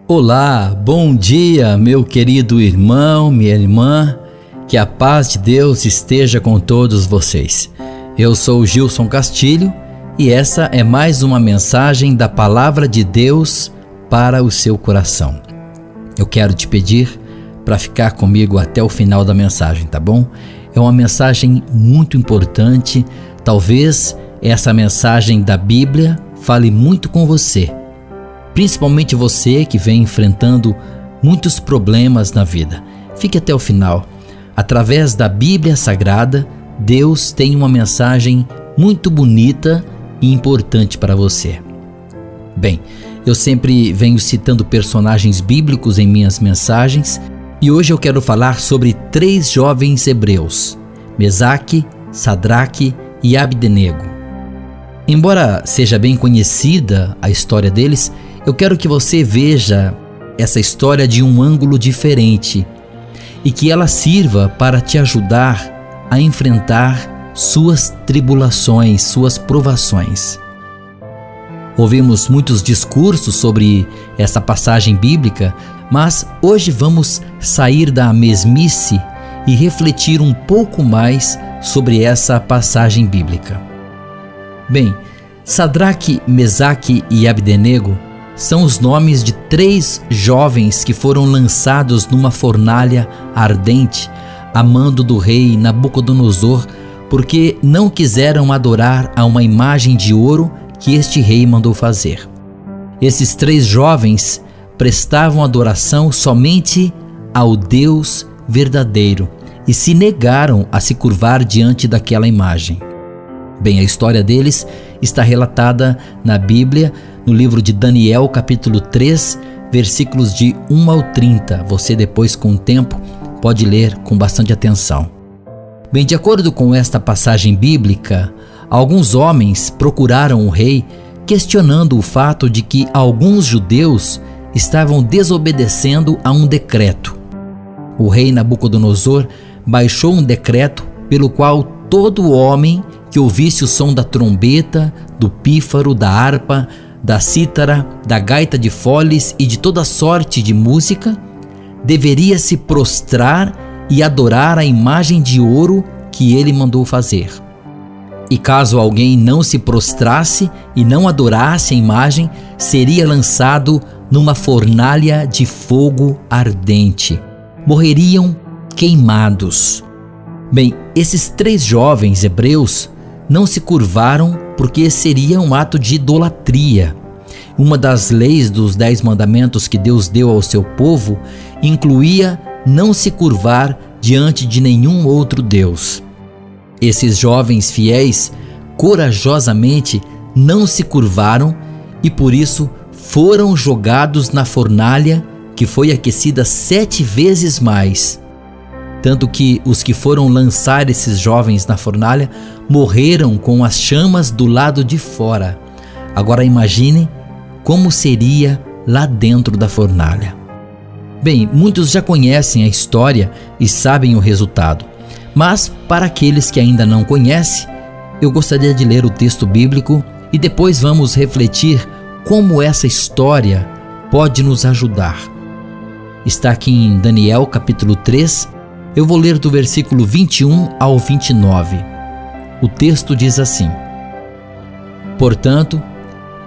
Olá, bom dia, meu querido irmão, minha irmã, que a paz de Deus esteja com todos vocês. Eu sou Gilson Castilho e essa é mais uma mensagem da Palavra de Deus para o seu coração. Eu quero te pedir para ficar comigo até o final da mensagem, tá bom? É uma mensagem muito importante, talvez essa mensagem da Bíblia fale muito com você. Principalmente você que vem enfrentando muitos problemas na vida. Fique até o final. Através da Bíblia Sagrada, Deus tem uma mensagem muito bonita e importante para você. Bem, eu sempre venho citando personagens bíblicos em minhas mensagens e hoje eu quero falar sobre 3 jovens hebreus, Mesaque, Sadraque e Abdenego. Embora seja bem conhecida a história deles, eu quero que você veja essa história de um ângulo diferente e que ela sirva para te ajudar a enfrentar suas tribulações, suas provações. Ouvimos muitos discursos sobre essa passagem bíblica, mas hoje vamos sair da mesmice e refletir um pouco mais sobre essa passagem bíblica. Bem, Sadraque, Mesaque e Abdenego são os nomes de 3 jovens que foram lançados numa fornalha ardente a mando do rei Nabucodonosor, porque não quiseram adorar a uma imagem de ouro que este rei mandou fazer. Esses 3 jovens prestavam adoração somente ao Deus verdadeiro e se negaram a se curvar diante daquela imagem. Bem, a história deles está relatada na Bíblia, no livro de Daniel, capítulo 3, versículos de 1 ao 30. Você depois, com o tempo, pode ler com bastante atenção. Bem, de acordo com esta passagem bíblica, alguns homens procuraram o rei, questionando o fato de que alguns judeus estavam desobedecendo a um decreto. O rei Nabucodonosor baixou um decreto pelo qual todo homem que ouvisse o som da trombeta, do pífaro, da harpa, da cítara, da gaita de foles e de toda sorte de música, deveria se prostrar e adorar a imagem de ouro que ele mandou fazer. E caso alguém não se prostrasse e não adorasse a imagem, seria lançado numa fornalha de fogo ardente. Morreriam queimados. Bem, esses 3 jovens hebreus não se curvaram porque seria um ato de idolatria. Uma das leis dos 10 mandamentos que Deus deu ao seu povo incluía não se curvar diante de nenhum outro Deus. Esses jovens fiéis corajosamente não se curvaram e por isso foram jogados na fornalha que foi aquecida 7 vezes mais. Tanto que os que foram lançar esses jovens na fornalha morreram com as chamas do lado de fora. Agora imagine como seria lá dentro da fornalha. Bem, muitos já conhecem a história e sabem o resultado. Mas para aqueles que ainda não conhecem, eu gostaria de ler o texto bíblico e depois vamos refletir como essa história pode nos ajudar. Está aqui em Daniel capítulo 3, eu vou ler do versículo 21 ao 29. O texto diz assim: Portanto,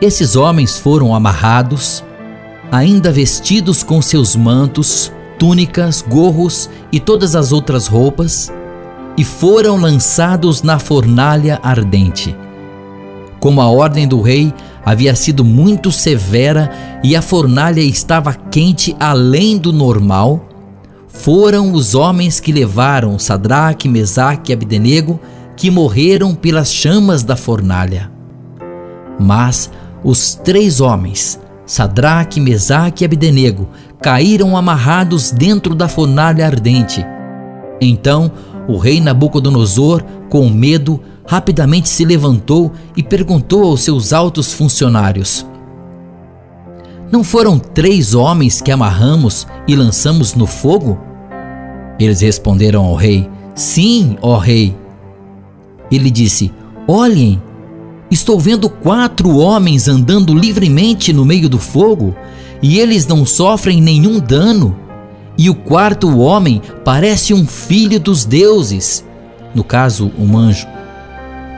esses homens foram amarrados, ainda vestidos com seus mantos, túnicas, gorros e todas as outras roupas, e foram lançados na fornalha ardente. Como a ordem do rei havia sido muito severa e a fornalha estava quente além do normal, foram os homens que levaram Sadraque, Mesaque e Abdenego que morreram pelas chamas da fornalha. Mas os 3 homens, Sadraque, Mesaque e Abdenego, caíram amarrados dentro da fornalha ardente. Então o rei Nabucodonosor, com medo, rapidamente se levantou e perguntou aos seus altos funcionários: Não foram 3 homens que amarramos e lançamos no fogo? Eles responderam ao rei: Sim, ó rei. Ele disse: Olhem, estou vendo 4 homens andando livremente no meio do fogo, e eles não sofrem nenhum dano. E o quarto homem parece um filho dos deuses, no caso, um anjo.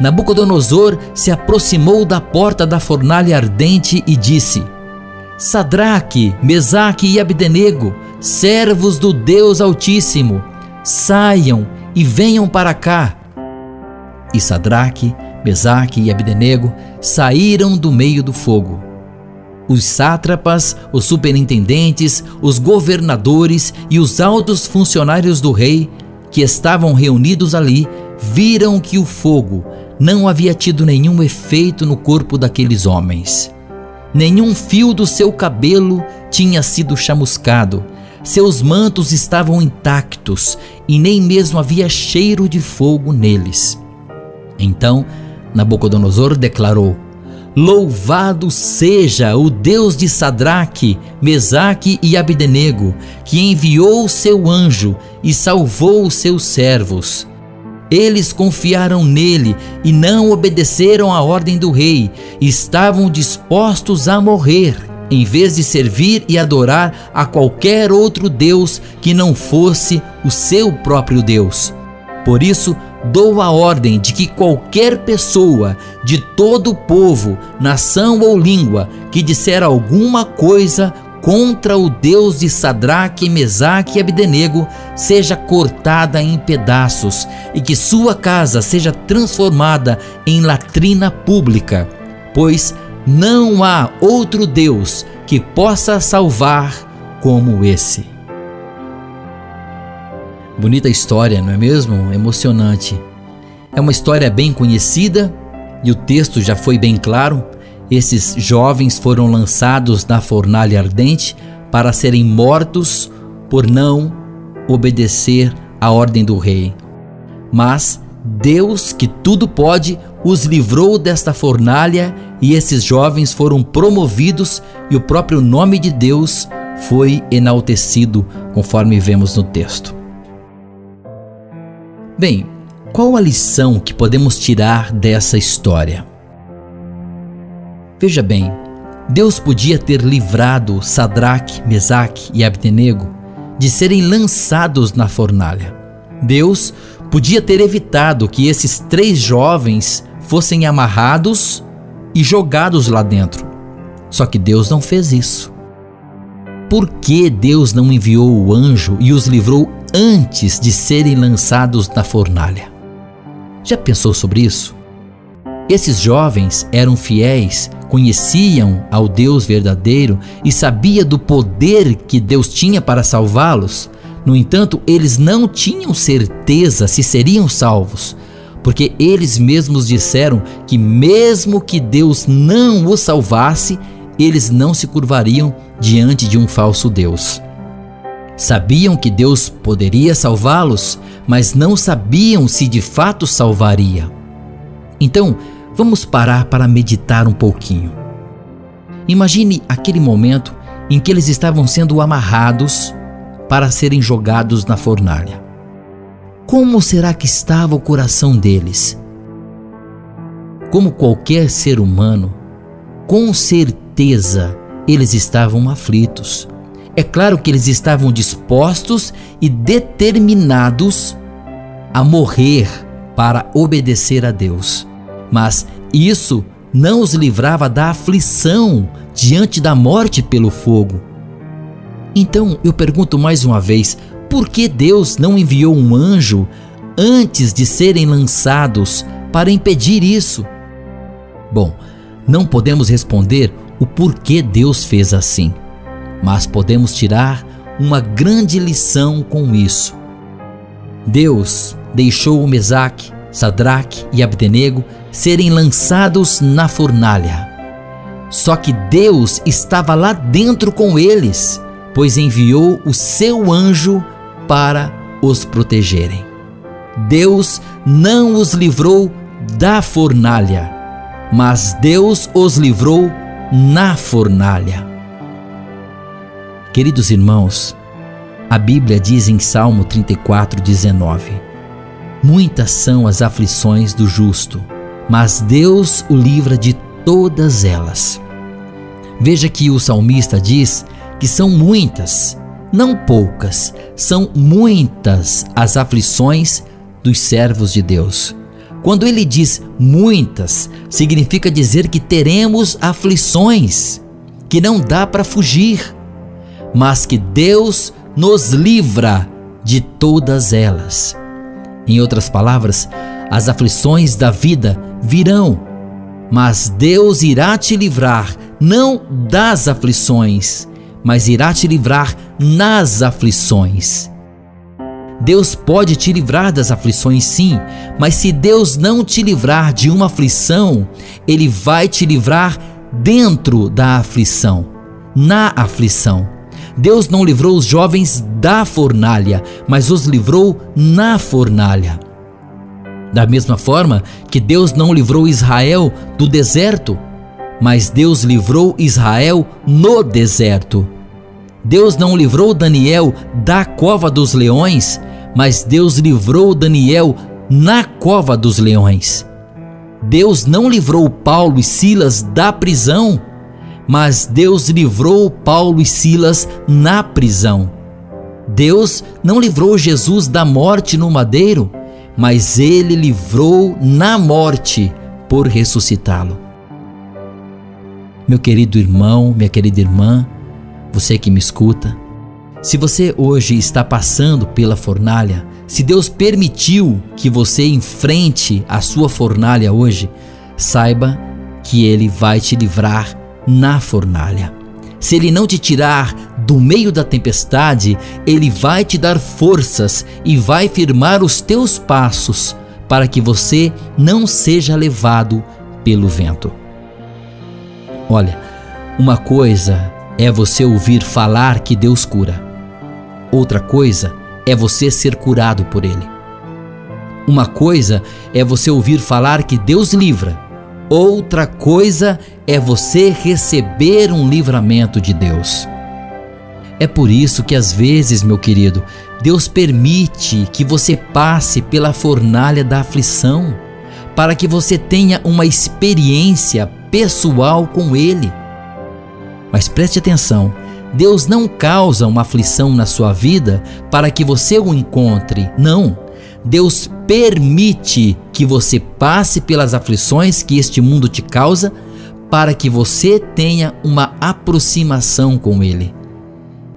Nabucodonosor se aproximou da porta da fornalha ardente e disse: Sadraque, Mesaque e Abdenego, servos do Deus Altíssimo, saiam e venham para cá. E Sadraque, Mesaque e Abdenego saíram do meio do fogo. Os sátrapas, os superintendentes, os governadores e os altos funcionários do rei, que estavam reunidos ali, viram que o fogo não havia tido nenhum efeito no corpo daqueles homens. Nenhum fio do seu cabelo tinha sido chamuscado, seus mantos estavam intactos e nem mesmo havia cheiro de fogo neles. Então Nabucodonosor declarou: Louvado seja o Deus de Sadraque, Mesaque e Abdenego, que enviou o seu anjo e salvou os seus servos. Eles confiaram nele e não obedeceram à ordem do rei, e estavam dispostos a morrer, em vez de servir e adorar a qualquer outro Deus que não fosse o seu próprio Deus. Por isso, dou a ordem de que qualquer pessoa de todo o povo, nação ou língua que disser alguma coisa contra o Deus de Sadraque, Mesaque e Abdenego seja cortada em pedaços e que sua casa seja transformada em latrina pública, pois não há outro Deus que possa salvar como esse. Bonita história, não é mesmo? Emocionante. É uma história bem conhecida e o texto já foi bem claro. Esses jovens foram lançados na fornalha ardente para serem mortos por não obedecer à ordem do rei. Mas Deus, que tudo pode, os livrou desta fornalha e esses jovens foram promovidos e o próprio nome de Deus foi enaltecido, conforme vemos no texto. Bem, qual a lição que podemos tirar dessa história? Veja bem, Deus podia ter livrado Sadraque, Mesaque e Abdenego de serem lançados na fornalha. Deus podia ter evitado que esses 3 jovens fossem amarrados e jogados lá dentro. Só que Deus não fez isso. Por que Deus não enviou o anjo e os livrou antes de serem lançados na fornalha? Já pensou sobre isso? Esses jovens eram fiéis, conheciam ao Deus verdadeiro e sabiam do poder que Deus tinha para salvá-los. No entanto, eles não tinham certeza se seriam salvos, porque eles mesmos disseram que mesmo que Deus não os salvasse, eles não se curvariam diante de um falso Deus. Sabiam que Deus poderia salvá-los, mas não sabiam se de fato salvaria. Então, vamos parar para meditar um pouquinho. Imagine aquele momento em que eles estavam sendo amarrados para serem jogados na fornalha. Como será que estava o coração deles? Como qualquer ser humano, com certeza eles estavam aflitos. É claro que eles estavam dispostos e determinados a morrer para obedecer a Deus. Mas isso não os livrava da aflição diante da morte pelo fogo. Então eu pergunto mais uma vez, por que Deus não enviou um anjo antes de serem lançados para impedir isso? Bom, não podemos responder o porquê Deus fez assim, mas podemos tirar uma grande lição com isso. Deus deixou o Mesaque, Sadraque e Abdenego serem lançados na fornalha. Só que Deus estava lá dentro com eles, pois enviou o seu anjo para os protegerem. Deus não os livrou da fornalha, mas Deus os livrou na fornalha. Queridos irmãos, a Bíblia diz em Salmo 34:19: muitas são as aflições do justo, mas Deus o livra de todas elas. Veja que o salmista diz que são muitas, não poucas, são muitas as aflições dos servos de Deus. Quando ele diz muitas, significa dizer que teremos aflições, que não dá para fugir, mas que Deus nos livra de todas elas. Em outras palavras, as aflições da vida virão, mas Deus irá te livrar não das aflições, mas irá te livrar nas aflições. Deus pode te livrar das aflições, sim, mas se Deus não te livrar de uma aflição, Ele vai te livrar dentro da aflição, na aflição. Deus não livrou os jovens da fornalha, mas os livrou na fornalha. Da mesma forma que Deus não livrou Israel do deserto, mas Deus livrou Israel no deserto. Deus não livrou Daniel da cova dos leões, mas Deus livrou Daniel na cova dos leões. Deus não livrou Paulo e Silas da prisão, mas Deus livrou Paulo e Silas na prisão. Deus não livrou Jesus da morte no madeiro, mas Ele livrou na morte por ressuscitá-lo. Meu querido irmão, minha querida irmã, você que me escuta, se você hoje está passando pela fornalha, se Deus permitiu que você enfrente a sua fornalha hoje, saiba que Ele vai te livrar na fornalha. Se Ele não te tirar do meio da tempestade, Ele vai te dar forças e vai firmar os teus passos para que você não seja levado pelo vento. Olha, uma coisa é você ouvir falar que Deus cura. Outra coisa é você ser curado por Ele. Uma coisa é você ouvir falar que Deus livra. Outra coisa é você receber um livramento de Deus. É por isso que às vezes, meu querido, Deus permite que você passe pela fornalha da aflição, para que você tenha uma experiência pessoal com Ele. Mas preste atenção, Deus não causa uma aflição na sua vida para que você o encontre, não. Deus permite que você passe pelas aflições que este mundo te causa para que você tenha uma aproximação com Ele.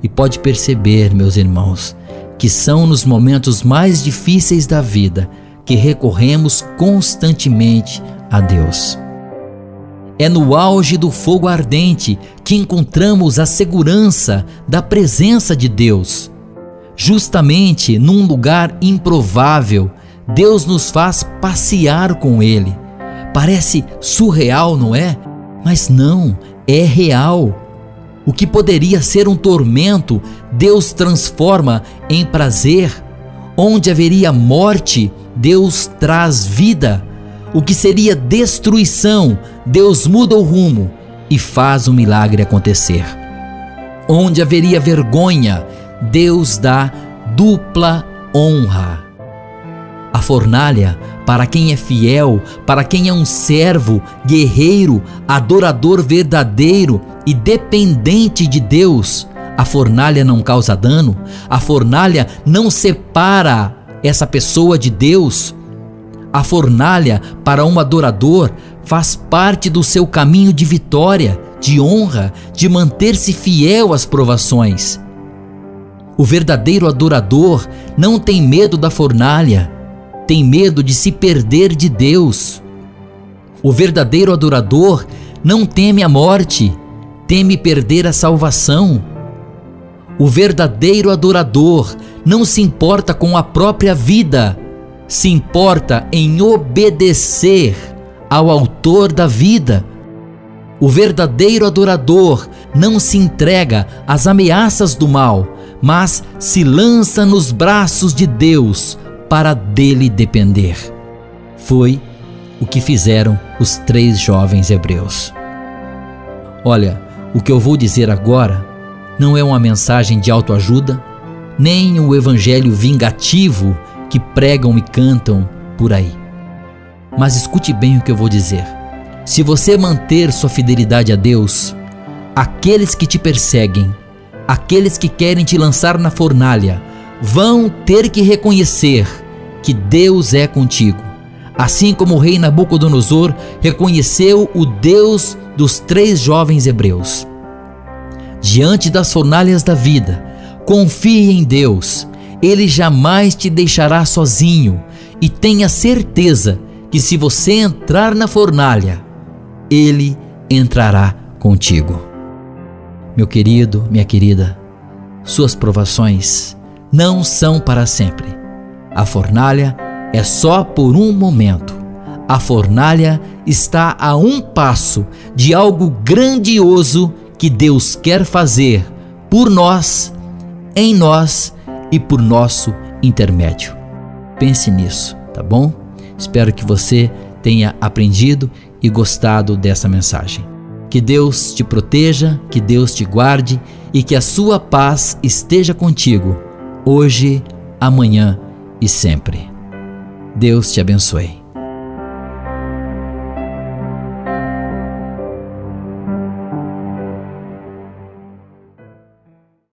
E pode perceber, meus irmãos, que são nos momentos mais difíceis da vida que recorremos constantemente a Deus. É no auge do fogo ardente que encontramos a segurança da presença de Deus. Justamente num lugar improvável, Deus nos faz passear com Ele. Parece surreal, não é? Mas não, é real. O que poderia ser um tormento, Deus transforma em prazer. Onde haveria morte, Deus traz vida. O que seria destruição, Deus muda o rumo e faz o milagre acontecer. Onde haveria vergonha, Deus dá dupla honra. A fornalha, para quem é fiel, para quem é um servo, guerreiro, adorador verdadeiro e dependente de Deus, a fornalha não causa dano, a fornalha não separa essa pessoa de Deus. A fornalha, para um adorador, faz parte do seu caminho de vitória, de honra, de manter-se fiel às provações. O verdadeiro adorador não tem medo da fornalha, tem medo de se perder de Deus. O verdadeiro adorador não teme a morte, teme perder a salvação. O verdadeiro adorador não se importa com a própria vida, se importa em obedecer ao autor da vida. O verdadeiro adorador não se entrega às ameaças do mal, mas se lança nos braços de Deus para dele depender. Foi o que fizeram os 3 jovens hebreus. Olha, o que eu vou dizer agora não é uma mensagem de autoajuda, nem um evangelho vingativo que pregam e cantam por aí. Mas escute bem o que eu vou dizer. Se você manter sua fidelidade a Deus, aqueles que te perseguem, aqueles que querem te lançar na fornalha, vão ter que reconhecer que Deus é contigo. Assim como o rei Nabucodonosor reconheceu o Deus dos 3 jovens hebreus. Diante das fornalhas da vida, confie em Deus. Ele jamais te deixará sozinho, e tenha certeza que se você entrar na fornalha, Ele entrará contigo. Meu querido, minha querida, suas provações não são para sempre. A fornalha é só por um momento. A fornalha está a um passo de algo grandioso que Deus quer fazer por nós, em nós e por nosso intermédio. Pense nisso, tá bom? Espero que você tenha aprendido e gostado dessa mensagem. Que Deus te proteja, que Deus te guarde e que a sua paz esteja contigo, hoje, amanhã e sempre. Deus te abençoe.